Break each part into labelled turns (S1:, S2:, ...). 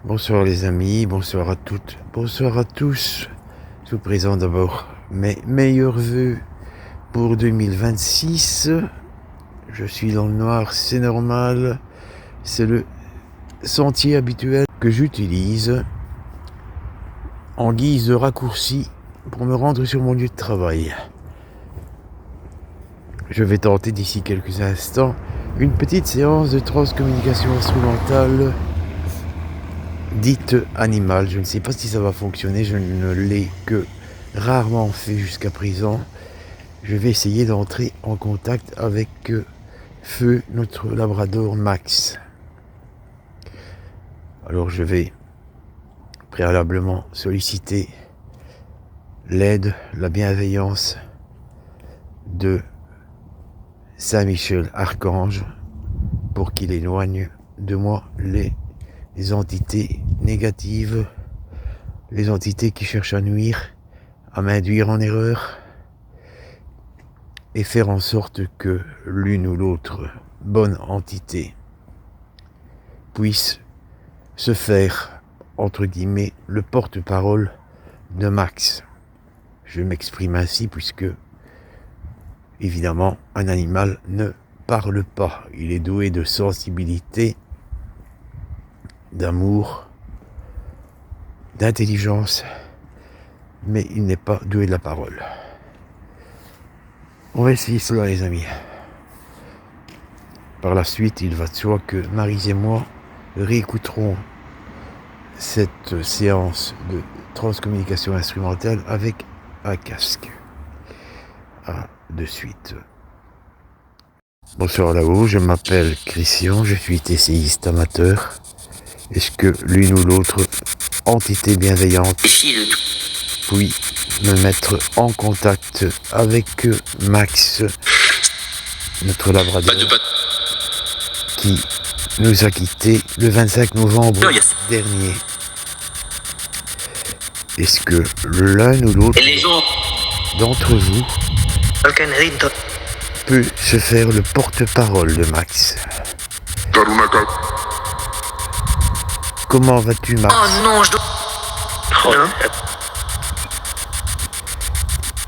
S1: Bonsoir les amis, bonsoir à toutes, bonsoir à tous. Je vous présente d'abord mes meilleurs vœux pour 2026. Je suis dans le noir, c'est normal. C'est le sentier habituel que j'utilise en guise de raccourci pour me rendre sur mon lieu de travail. Je vais tenter d'ici quelques instants une petite séance de transcommunication instrumentale dite animale. Je ne sais pas si ça va fonctionner, je ne l'ai que rarement fait jusqu'à présent. Je vais essayer d'entrer en contact avec Feu, notre labrador Max. Alors je vais préalablement solliciter l'aide, la bienveillance de Saint-Michel Archange pour qu'il éloigne de moi les entités négatives, les entités qui cherchent à nuire, à m'induire en erreur et faire en sorte que l'une ou l'autre bonne entité puisse se faire, entre guillemets, le porte-parole de Max. Je m'exprime ainsi puisque, évidemment, un animal ne parle pas. Il est doué de sensibilité, d'amour, d'intelligence, mais il n'est pas doué de la parole. On va essayer cela, les amis. Par la suite, il va de soi que Maryse et moi réécouterons cette séance de transcommunication instrumentale avec un casque. À de suite. Bonsoir là-haut, je m'appelle Christian, je suis TCiste amateur. Est-ce que l'une ou l'autre entité bienveillante puis me mettre en contact avec Max, notre labrador, qui nous a quittés le 25 novembre dernier. Est-ce que l'un ou l'autre d'entre vous peut se faire le porte-parole de Max? Comment vas-tu, Max?
S2: Oh non, je dois...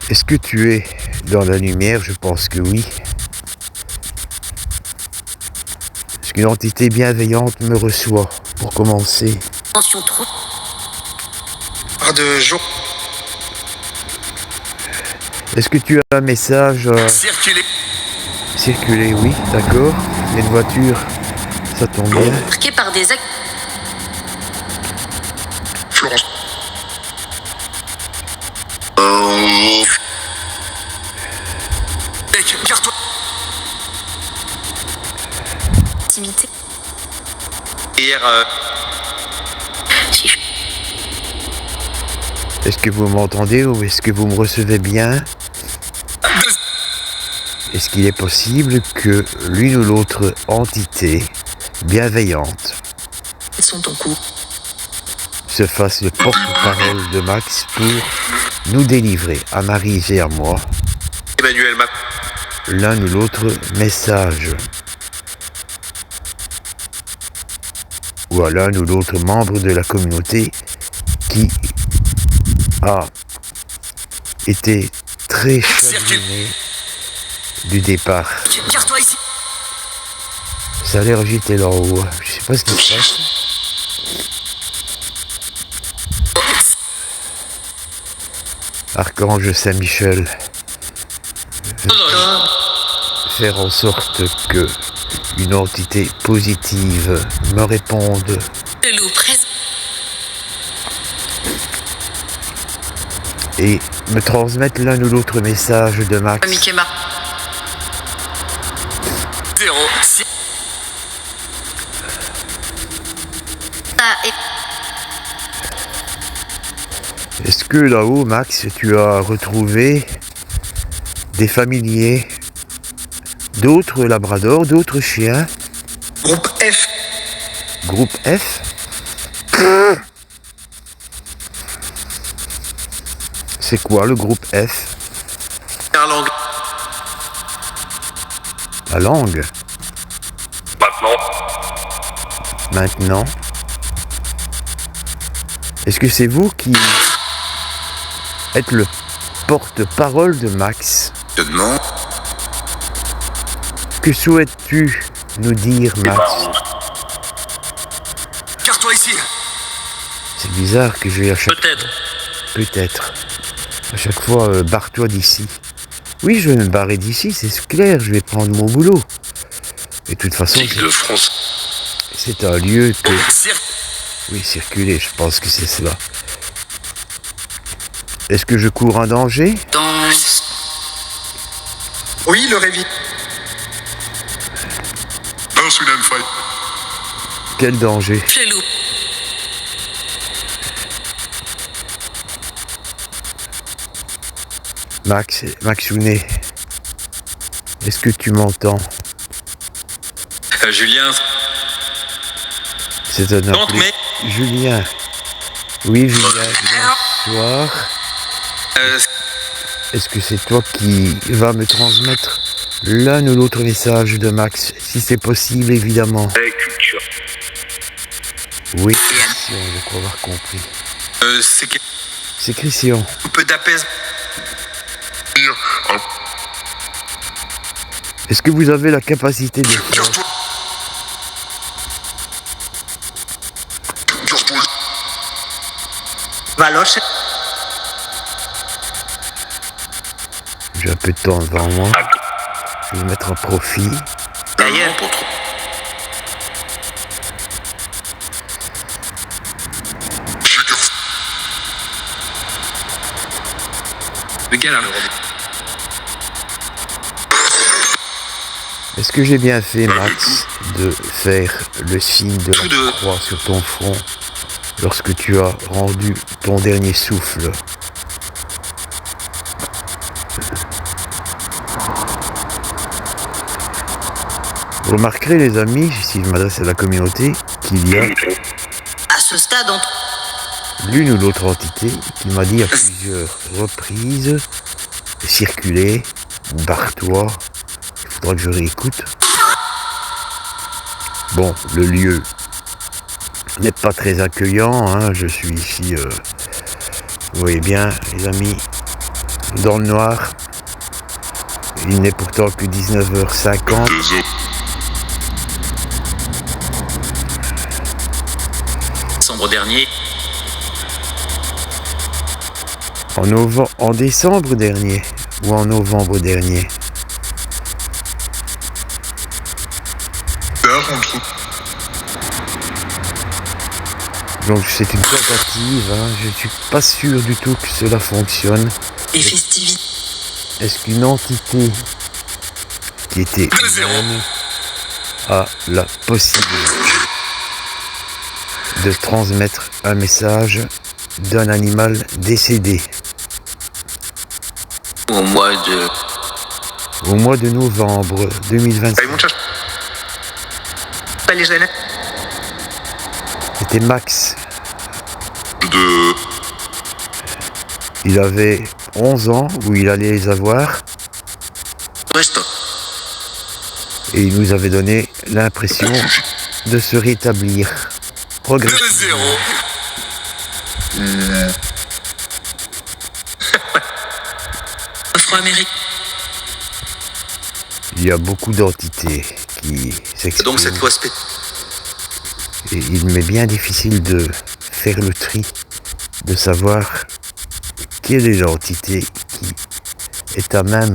S1: Est-ce que tu es dans la lumière? Je pense que oui. Est-ce qu'une entité bienveillante me reçoit pour commencer?
S2: Attention trop.
S3: De jour.
S1: Est-ce que tu as un message circuler, oui, d'accord. Il y a une voiture, ça tombe bien.
S2: Marqué par des actes.
S3: Florence. Garde-toi.
S2: Intimité.
S3: Hier,
S2: Si je...
S1: Est-ce que vous m'entendez ou est-ce que vous me recevez bien? Est-ce qu'il est possible que l'une ou l'autre entité bienveillante
S2: Ils sont en cours.
S1: se fasse le porte-parole de Max pour nous délivrer, à Maryse et à moi,
S3: Emmanuel m'a...
S1: l'un ou l'autre message, ou à l'un ou l'autre membre de la communauté qui a été très chagriné du départ.
S3: Garde-toi ici.
S1: Ça a l'air agité là en haut. Je sais pas ce qui se passe. Archange Saint-Michel, faire en sorte que une entité positive me réponde
S2: Le loup présent.
S1: et me transmette l'un ou l'autre message de Max.
S2: Mickey Mar.
S3: 0, 6.
S2: Ah, et...
S1: Est-ce que là-haut, Max, tu as retrouvé des familiers, d'autres labradors, d'autres chiens?
S3: Groupe F.
S1: Groupe F? C'est quoi le groupe F?
S3: Langue.
S1: La langue?
S3: Maintenant.
S1: Maintenant? Est-ce que c'est vous qui êtes le porte-parole de Max?
S3: Je demande.
S1: Que souhaites-tu nous dire, Max?
S3: Tire-toi ici.
S1: C'est bizarre que j'ai à chaque...
S3: Peut-être.
S1: Peut-être. À chaque fois, barre-toi d'ici. Oui, je vais me barrer d'ici, c'est clair, je vais prendre mon boulot. Et de toute façon,
S3: Ligue de France.
S1: c'est un lieu que...
S3: Cirque.
S1: Oui, circuler, je pense que c'est cela. Est-ce que je cours un danger?
S2: Danse.
S3: Oui, le réveil. Un Sudan fight.
S1: Quel danger?
S2: Chelou.
S1: Maxounet, est-ce que tu m'entends?
S3: Julien.
S1: C'est un
S3: Donc,
S1: appelé.
S3: mais.
S1: Julien. Oui, Julien, bonsoir. Est-ce que c'est toi qui vas me transmettre l'un ou l'autre message de Max? Si c'est possible, évidemment.
S3: Culture.
S1: Oui, Christian, je crois avoir compris.
S3: C'est que.
S1: C'est Christian.
S3: Un peu d'apaisement.
S1: Est-ce que vous avez la capacité de faire...
S3: Valoche.
S1: J'ai un peu de temps devant moi. Je vais me mettre à profit.
S3: D'ailleurs, pour trop. Le gars là,
S1: Est-ce que j'ai bien fait, Max, de faire le signe de
S3: Tout de-
S1: la croix sur ton front lorsque tu as rendu ton dernier souffle? Vous remarquerez, les amis, si je m'adresse à la communauté, qu'il y a
S2: À ce stade,
S1: l'une ou l'autre entité qui m'a dit à plusieurs reprises de circuler, barre-toi, il faudra que je réécoute. Bon, le lieu n'est pas très accueillant, hein, je suis ici, vous voyez bien, les amis, dans le noir. Il n'est pourtant que 19h50.
S3: Décembre dernier.
S1: En décembre dernier ou en novembre dernier. Donc c'est une tentative, hein. Je ne suis pas sûr du tout que cela fonctionne.
S2: les festivités.
S1: Est-ce qu'une entité qui était humaine a la possibilité de transmettre un message d'un animal décédé?
S3: Au mois de.
S1: Au mois de novembre 2025,
S3: Allez, mon chat. Pas les jeunes.
S1: c'était Max.
S3: De.
S1: Il avait 11 ans, ou il allait les avoir,
S3: Reste.
S1: et il nous avait donné l'impression de se rétablir progressivement.
S3: 2-0.
S2: Afro-américain.
S1: Il y a beaucoup d'entités qui s'expriment.
S3: Donc cette fois
S1: Et il m'est bien difficile de faire le tri, de savoir quelle est l'entité qui est à même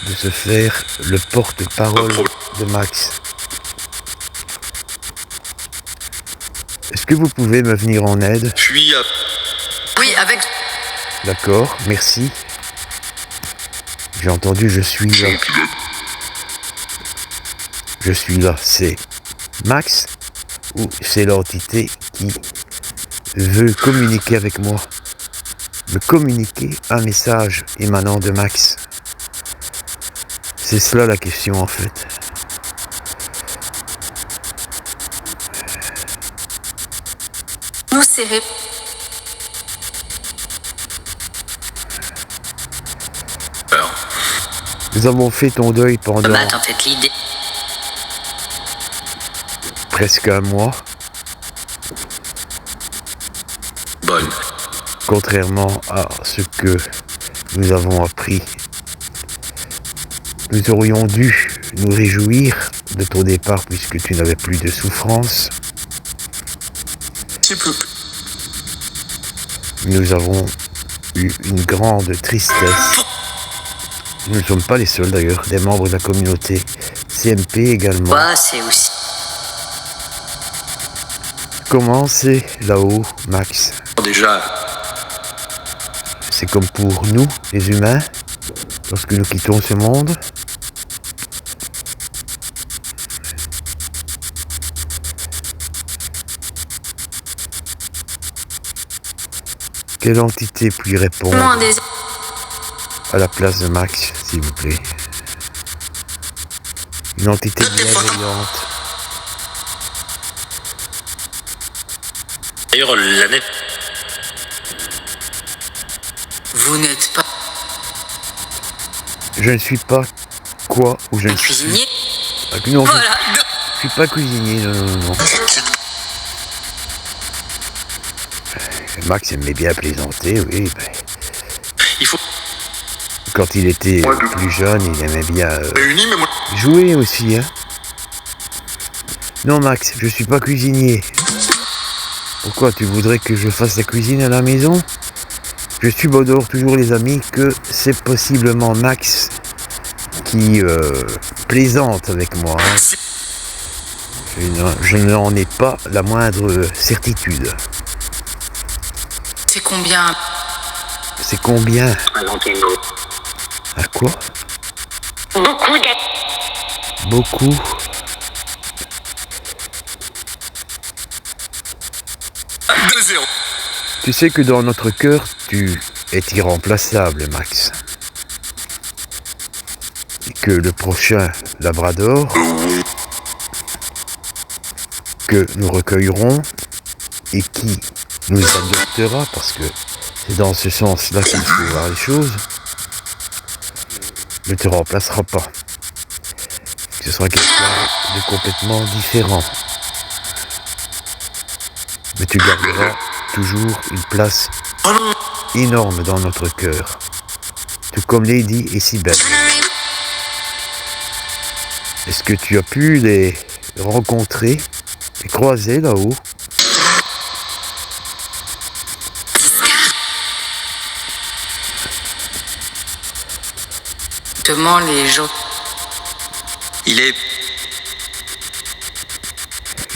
S1: de se faire le porte-parole de Max. Est-ce que vous pouvez me venir en aide?
S3: Puis.
S2: Oui, avec.
S1: D'accord, merci. J'ai entendu, je suis là. Je suis là, c'est Max ou c'est l'entité qui veut communiquer avec moi? Me communiquer un message émanant de Max? C'est cela la question en fait.
S2: Nous serrer.
S1: Nous avons fait ton deuil pendant
S2: Battre en fait l'idée.
S1: presque un mois.
S3: Bonne.
S1: Contrairement à ce que nous avons appris. Nous aurions dû nous réjouir de ton départ puisque tu n'avais plus de souffrance.
S3: C'est peu.
S1: Nous avons eu une grande tristesse. Nous ne sommes pas les seuls d'ailleurs, des membres de la communauté CMP également.
S2: Moi, c'est aussi.
S1: Comment c'est là-haut, Max?
S3: Déjà,
S1: C'est comme pour nous, les humains, lorsque nous quittons ce monde. Quelle entité puis répondre
S2: Moins des.
S1: à la place de Max, s'il vous plaît? Une entité bienveillante.
S3: d'ailleurs, l'année.
S2: Vous n'êtes pas
S1: Je ne suis pas quoi ou je
S2: un
S1: ne suis...
S2: cuisinier.
S1: Ah, non,
S2: Voilà.
S1: je suis pas cuisinier, non. Max aimait bien plaisanter, oui.
S3: Il faut.
S1: Quand il était plus jeune, il aimait bien
S3: Réunis, mais moi.
S1: jouer aussi, hein. Non, Max, je suis pas cuisinier. Pourquoi tu voudrais que je fasse la cuisine à la maison? Je subodore toujours les amis que c'est possiblement Max qui plaisante avec moi. Hein. Je n'en ai pas la moindre certitude.
S2: C'est combien?
S1: C'est combien? À quoi?
S2: Beaucoup de.
S1: Beaucoup. Tu sais que dans notre cœur, tu es irremplaçable, Max. Et que le prochain Labrador que nous recueillerons et qui nous adoptera, parce que c'est dans ce sens-là qu'il faut voir les choses, ne te remplacera pas. Ce sera quelqu'un de complètement différent. Mais tu garderas toujours une place énorme dans notre cœur. Tout comme Lady et Sibelle. Est-ce que tu as pu les rencontrer, les croiser là-haut?
S2: Demande les gens.
S3: Il est.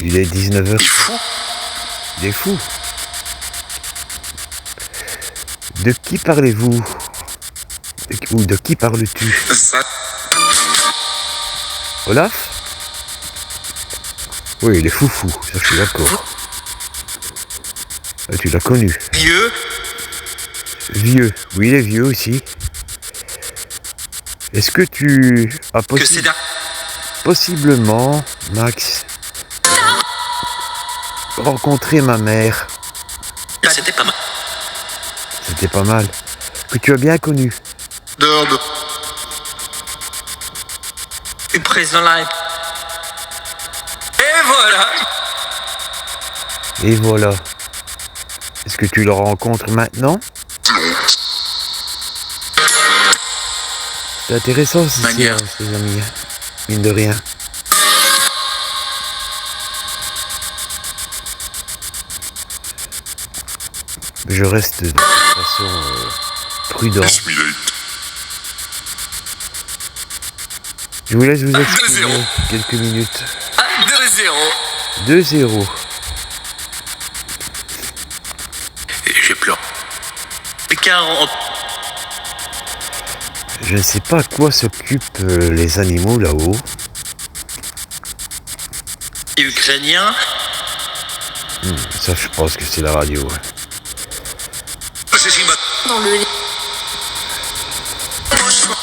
S1: Il est 19h.
S3: Il est fou.
S1: Il est fou. De qui parlez-vous? Ou de qui parles-tu?
S3: Ça.
S1: Olaf? Oui, il est foufou, ça je suis d'accord. Tu l'as connu.
S3: Vieux.
S1: Vieux, oui il est vieux aussi. Est-ce que tu as
S3: Que c'est d'un.
S1: possiblement, Max, rencontré ma mère?
S3: C'était pas mal.
S1: C'était pas mal. Que tu as bien connu.
S3: Dehors de. Une président live. Et voilà.
S1: Et voilà. Est-ce que tu le rencontres maintenant? C'est intéressant cette
S3: Manière.
S1: histoire, ces amis. Mine de rien. Je reste de toute façon prudent. Je vous laisse vous exprimer
S3: 2-0.
S1: quelques minutes.
S3: 2-0.
S1: 2-0.
S3: Et j'ai pleuré. Pékin en.
S1: Je ne sais pas à quoi s'occupent les animaux là-haut.
S3: Ukrainien.
S1: Ça, je pense que c'est la radio. Ouais.
S3: C'est ce qui m'a.
S2: Dans le lit.
S1: Bon sang.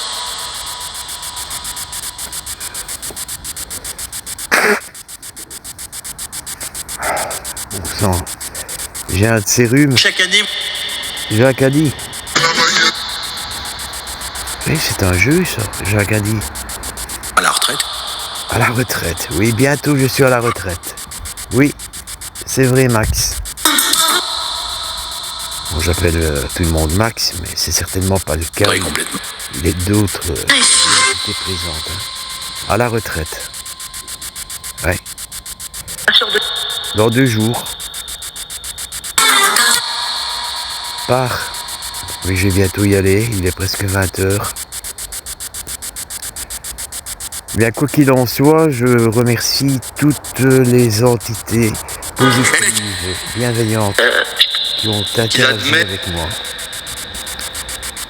S1: J'ai un de ces rhumes.
S3: Chaque année.
S1: Jacques a dit. Oui, c'est un jeu, ça. Jacques a dit.
S3: À la retraite.
S1: À la retraite. Oui, bientôt je suis à la retraite. Oui, c'est vrai, Max. Bon, j'appelle tout le monde Max, mais c'est certainement pas le cas.
S3: Oui, complètement.
S1: Il est d'autres identités présentes. Hein. À la retraite. Ouais. Dans 2 jours. Part. Oui, je vais bientôt y aller. Il est presque 20h. Bien, quoi qu'il en soit, je remercie toutes les entités positives, bienveillantes, qui ont interagi avec moi,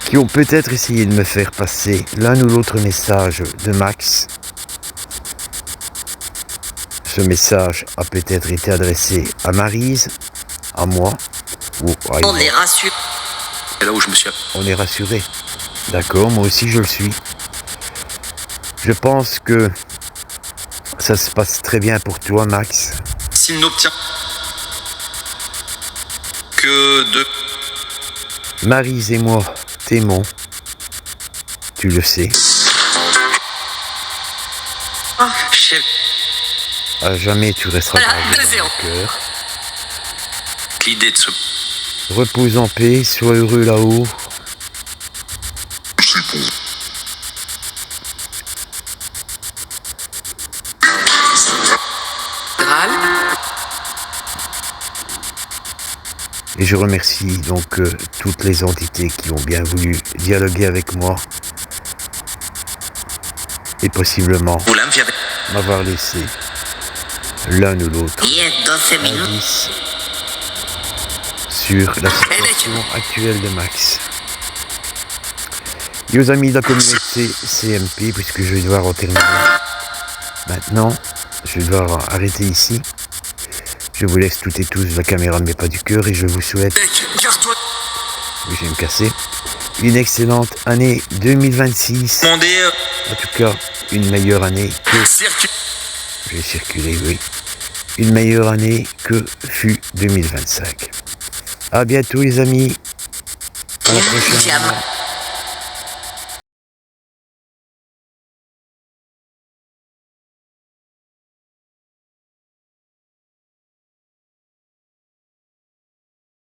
S1: qui ont peut-être essayé de me faire passer l'un ou l'autre message de Max. Ce message a peut-être été adressé à Maryse, à moi, ou à
S2: On est rassuré.
S3: C'est là où je me suis...
S1: On est rassuré. D'accord, moi aussi je le suis. Je pense que ça se passe très bien pour toi, Max.
S3: S'il n'obtient que de...
S1: Maryse et moi t'aimons. Tu le sais.
S3: Chef,
S1: À jamais tu resteras
S2: Voilà,
S1: gravé dans
S2: 2-0.
S1: mon cœur.
S3: l'idée de ce...
S1: Repose en paix, sois heureux là-haut.
S2: Graal.
S1: Et je remercie donc toutes les entités qui ont bien voulu dialoguer avec moi. Et possiblement
S3: Vous l'inviez
S1: m'avoir laissé l'un ou l'autre
S2: Il est 12 minutes.
S1: indice sur la situation actuelle de Max. Et aux amis de la communauté CMP, puisque je vais devoir en terminer maintenant, je vais devoir arrêter ici. Je vous laisse toutes et tous, la caméra ne met pas du cœur, et je vous souhaite,
S3: Garde-toi.
S1: oui, je vais me casser, une excellente année 2026.
S3: Demandez...
S1: En tout cas, une meilleure année que...
S3: Circuit.
S1: Je vais circuler, oui. Une meilleure année que fut 2025. À bientôt les amis. À la prochaine.
S2: Diamant.